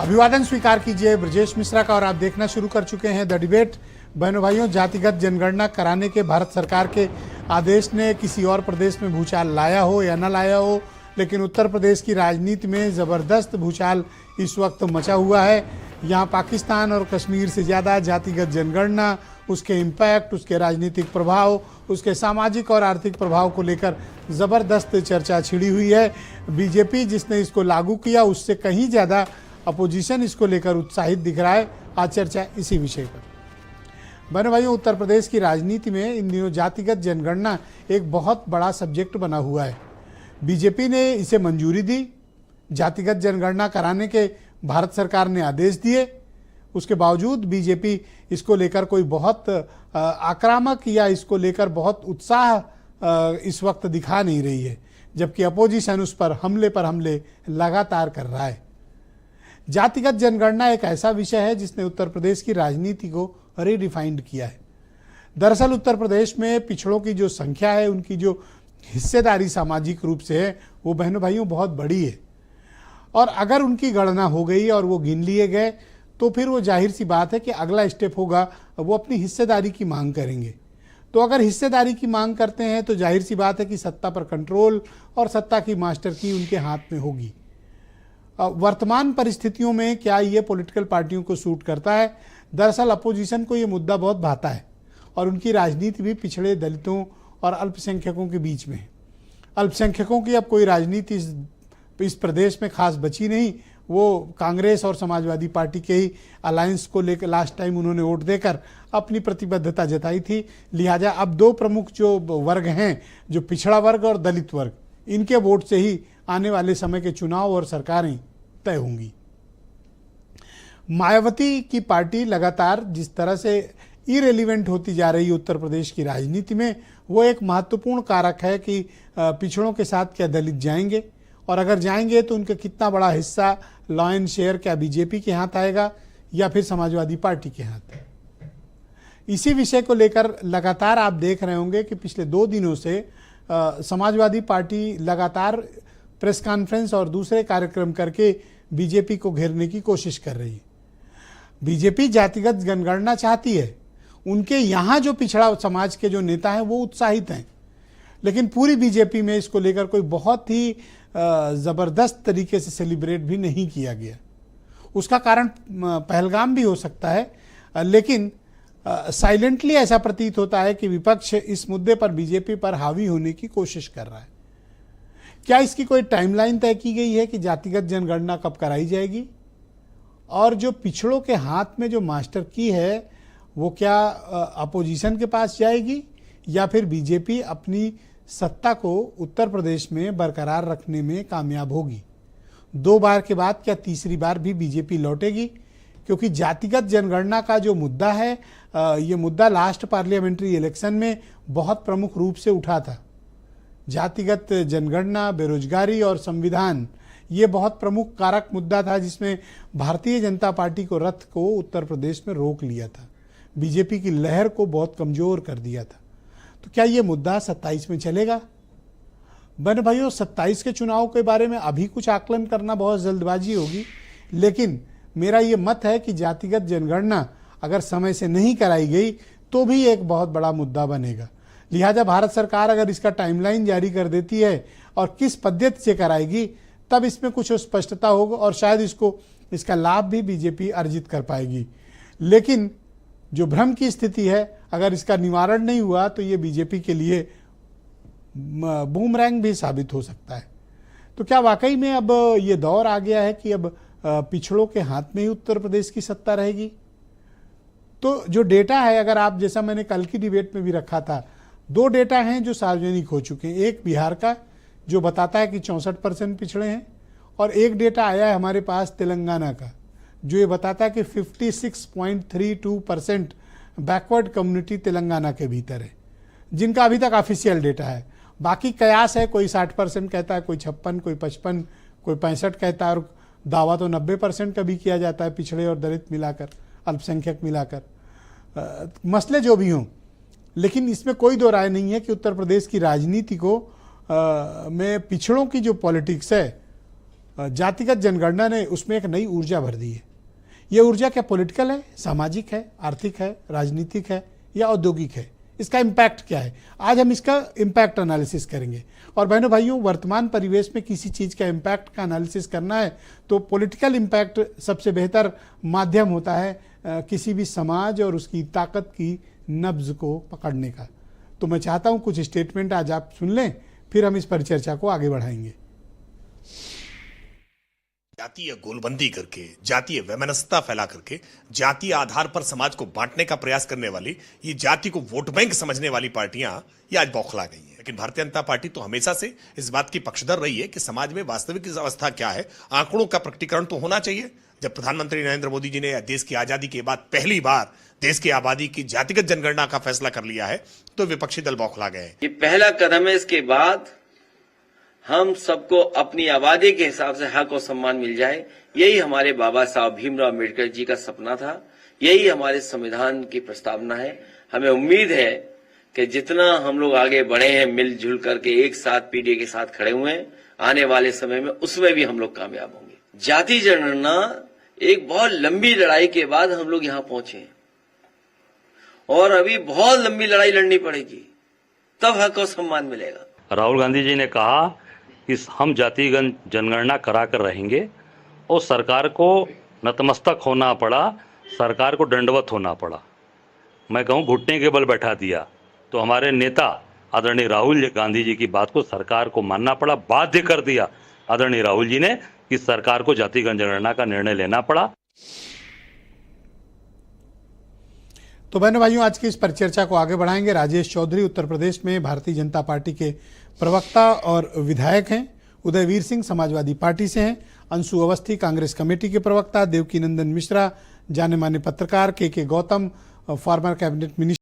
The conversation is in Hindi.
अभिवादन स्वीकार कीजिए ब्रजेश मिश्रा का और आप देखना शुरू कर चुके हैं द डिबेट। बहनों भाइयों, जातिगत जनगणना कराने के भारत सरकार के आदेश ने किसी और प्रदेश में भूचाल लाया हो या न लाया हो, लेकिन उत्तर प्रदेश की राजनीति में ज़बरदस्त भूचाल इस वक्त मचा हुआ है। यहाँ पाकिस्तान और कश्मीर से ज़्यादा जातिगत जनगणना, उसके इम्पैक्ट, उसके राजनीतिक प्रभाव, उसके सामाजिक और आर्थिक प्रभाव को लेकर ज़बरदस्त चर्चा छिड़ी हुई है। बीजेपी जिसने इसको लागू किया उससे कहीं ज़्यादा अपोजिशन इसको लेकर उत्साहित दिख रहा है। आज चर्चा इसी विषय पर। बहनों भाइयों, उत्तर प्रदेश की राजनीति में इन दिनों जातिगत जनगणना एक बहुत बड़ा सब्जेक्ट बना हुआ है। बीजेपी ने इसे मंजूरी दी, जातिगत जनगणना कराने के भारत सरकार ने आदेश दिए। उसके बावजूद बीजेपी इसको लेकर कोई बहुत आक्रामक या इसको लेकर बहुत उत्साह इस वक्त दिखा नहीं रही है, जबकि अपोजिशन उस पर हमले लगातार कर रहा है। जातिगत जनगणना एक ऐसा विषय है जिसने उत्तर प्रदेश की राजनीति को रीडिफाइंड किया है। दरअसल उत्तर प्रदेश में पिछड़ों की जो संख्या है, उनकी जो हिस्सेदारी सामाजिक रूप से है, वो बहनों भाइयों बहुत बड़ी है। और अगर उनकी गणना हो गई और वो गिन लिए गए तो फिर वो जाहिर सी बात है कि अगला स्टेप होगा, वो अपनी हिस्सेदारी की मांग करेंगे। तो अगर हिस्सेदारी की मांग करते हैं तो जाहिर सी बात है कि सत्ता पर कंट्रोल और सत्ता की मास्टर की उनके हाथ में होगी। वर्तमान परिस्थितियों में क्या ये पॉलिटिकल पार्टियों को सूट करता है? दरअसल अपोजिशन को ये मुद्दा बहुत भाता है और उनकी राजनीति भी पिछड़े दलितों और अल्पसंख्यकों के बीच में है। अल्पसंख्यकों की अब कोई राजनीति इस प्रदेश में खास बची नहीं। वो कांग्रेस और समाजवादी पार्टी के ही अलायंस को लेकर लास्ट टाइम उन्होंने वोट देकर अपनी प्रतिबद्धता जताई थी। लिहाजा अब दो प्रमुख जो वर्ग हैं, जो पिछड़ा वर्ग और दलित वर्ग, इनके वोट से ही आने वाले समय के चुनाव और सरकारें तय होंगी। मायावती की पार्टी लगातार जिस तरह से इरेलीवेंट होती जा रही है उत्तर प्रदेश की राजनीति में, वो एक महत्वपूर्ण कारक है कि पिछड़ों के साथ क्या दलित जाएंगे, और अगर जाएंगे तो उनका कितना बड़ा हिस्सा लॉ एंड शेयर क्या बीजेपी के हाथ आएगा या फिर समाजवादी पार्टी के हाथ। इसी विषय को लेकर लगातार आप देख रहे होंगे कि पिछले 2 दिनों से समाजवादी पार्टी लगातार प्रेस कॉन्फ्रेंस और दूसरे कार्यक्रम करके बीजेपी को घेरने की कोशिश कर रही है। बीजेपी जातिगत जनगणना चाहती है, उनके यहाँ जो पिछड़ा समाज के जो नेता हैं वो उत्साहित हैं, लेकिन पूरी बीजेपी में इसको लेकर कोई बहुत ही ज़बरदस्त तरीके से सेलिब्रेट भी नहीं किया गया। उसका कारण पहलगाम भी हो सकता है, लेकिन साइलेंटली ऐसा प्रतीत होता है कि विपक्ष इस मुद्दे पर बीजेपी पर हावी होने की कोशिश कर रहा है। क्या इसकी कोई टाइमलाइन तय की गई है कि जातिगत जनगणना कब कराई जाएगी? और जो पिछड़ों के हाथ में जो मास्टर की है वो क्या अपोजिशन के पास जाएगी या फिर बीजेपी अपनी सत्ता को उत्तर प्रदेश में बरकरार रखने में कामयाब होगी? 2 बार के बाद क्या तीसरी बार भी बीजेपी लौटेगी? क्योंकि जातिगत जनगणना का जो मुद्दा है, ये मुद्दा लास्ट पार्लियामेंट्री इलेक्शन में बहुत प्रमुख रूप से उठा था। जातिगत जनगणना, बेरोजगारी और संविधान, ये बहुत प्रमुख कारक मुद्दा था जिसमें भारतीय जनता पार्टी को रथ को उत्तर प्रदेश में रोक लिया था, बीजेपी की लहर को बहुत कमजोर कर दिया था। तो क्या ये मुद्दा 27 में चलेगा? बहन भाइयों, 27 के चुनाव के बारे में अभी कुछ आकलन करना बहुत जल्दबाजी होगी, लेकिन मेरा ये मत है कि जातिगत जनगणना अगर समय से नहीं कराई गई तो भी एक बहुत बड़ा मुद्दा बनेगा। लिहाजा भारत सरकार अगर इसका टाइमलाइन जारी कर देती है और किस पद्धति से कराएगी, तब इसमें कुछ स्पष्टता होगा और शायद इसका लाभ भी बीजेपी अर्जित कर पाएगी। लेकिन जो भ्रम की स्थिति है, अगर इसका निवारण नहीं हुआ तो ये बीजेपी के लिए बूमरैंग भी साबित हो सकता है। तो क्या वाकई में अब ये दौर आ गया है कि अब पिछड़ों के हाथ में ही उत्तर प्रदेश की सत्ता रहेगी? तो जो डेटा है, अगर आप, जैसा मैंने कल की डिबेट में भी रखा था, 2 डेटा हैं जो सार्वजनिक हो चुके हैं। एक बिहार का जो बताता है कि 64% पिछड़े हैं, और एक डेटा आया है हमारे पास तेलंगाना का जो ये बताता है कि 56.32% बैकवर्ड कम्युनिटी तेलंगाना के भीतर है, जिनका अभी तक ऑफिशियल डेटा है। बाकी कयास है, कोई 60% कहता है, कोई 56, कोई 55, कोई 65 कहता है, और दावा तो 90% का भी किया जाता है, पिछड़े और दलित मिलाकर, अल्पसंख्यक मिलाकर। मसले जो भी हों, लेकिन इसमें कोई दो राय नहीं है कि उत्तर प्रदेश की राजनीति को में पिछड़ों की जो पॉलिटिक्स है जातिगत जनगणना ने उसमें एक नई ऊर्जा भर दी है। ये ऊर्जा क्या पॉलिटिकल है, सामाजिक है, आर्थिक है, राजनीतिक है या औद्योगिक है? इसका इम्पैक्ट क्या है? आज हम इसका इम्पैक्ट एनालिसिस करेंगे। और बहनों भाइयों, वर्तमान परिवेश में किसी चीज़ का इम्पैक्ट का एनालिसिस करना है तो पॉलिटिकल इम्पैक्ट सबसे बेहतर माध्यम होता है किसी भी समाज और उसकी ताकत की नब्ज को पकड़ने का। तो मैं चाहता हूं कुछ स्टेटमेंट आज आप सुन लें, फिर हम इस परिचर्चा को आगे बढ़ाएंगे। जातीय गोलबंदी करके, जातीय वैमनस्यता फैला करके, जातीय आधार पर समाज को बांटने का प्रयास करने वाली, ये जाति को वोट बैंक समझने वाली पार्टियां ये आज बौखला गई हैं। लेकिन भारतीय जनता पार्टी तो हमेशा से इस बात की पक्षधर रही है कि समाज में वास्तविक अवस्था क्या है, आंकड़ों का प्रकटीकरण तो होना चाहिए। जब प्रधानमंत्री नरेंद्र मोदी जी ने देश की आजादी के बाद पहली बार देश की आबादी की जातिगत जनगणना का फैसला कर लिया है तो विपक्षी दल बौखला गए। ये पहला कदम है। इसके बाद हम सबको अपनी आबादी के हिसाब से हक और सम्मान मिल जाए, यही हमारे बाबा साहब भीमराव अम्बेडकर जी का सपना था, यही हमारे संविधान की प्रस्तावना है। हमें उम्मीद है कि जितना हम लोग आगे बढ़े हैं मिलजुल करके एक साथ पीढ़ी के साथ खड़े हुए हैं, आने वाले समय में उसमें भी हम लोग कामयाब होंगे। जाति जनगणना एक बहुत लंबी लड़ाई के बाद हम लोग यहाँ पहुंचे हैं और अभी बहुत लंबी लड़ाई लड़नी पड़ेगी, तब हक और सम्मान मिलेगा। राहुल गांधी जी ने कहा कि हम जातिगत जनगणना करा कर रहेंगे और सरकार को नतमस्तक होना पड़ा, सरकार को दंडवत होना पड़ा। मैं कहूँ घुटने के बल बैठा दिया। तो हमारे नेता आदरणीय राहुल गांधी जी की बात को सरकार को मानना पड़ा, बाध्य कर दिया आदरणीय राहुल जी ने कि सरकार को जातिगत जनगणना का निर्णय लेना पड़ा। तो बहनों भाइयों, आज की इस परिचर्चा को आगे बढ़ाएंगे। राजेश चौधरी उत्तर प्रदेश में भारतीय जनता पार्टी के प्रवक्ता और विधायक हैं। उदयवीर सिंह समाजवादी पार्टी से हैं। अंशु अवस्थी कांग्रेस कमेटी के प्रवक्ता। देवकीनंदन मिश्रा जाने माने पत्रकार। के गौतम फॉर्मर कैबिनेट मिनिस्टर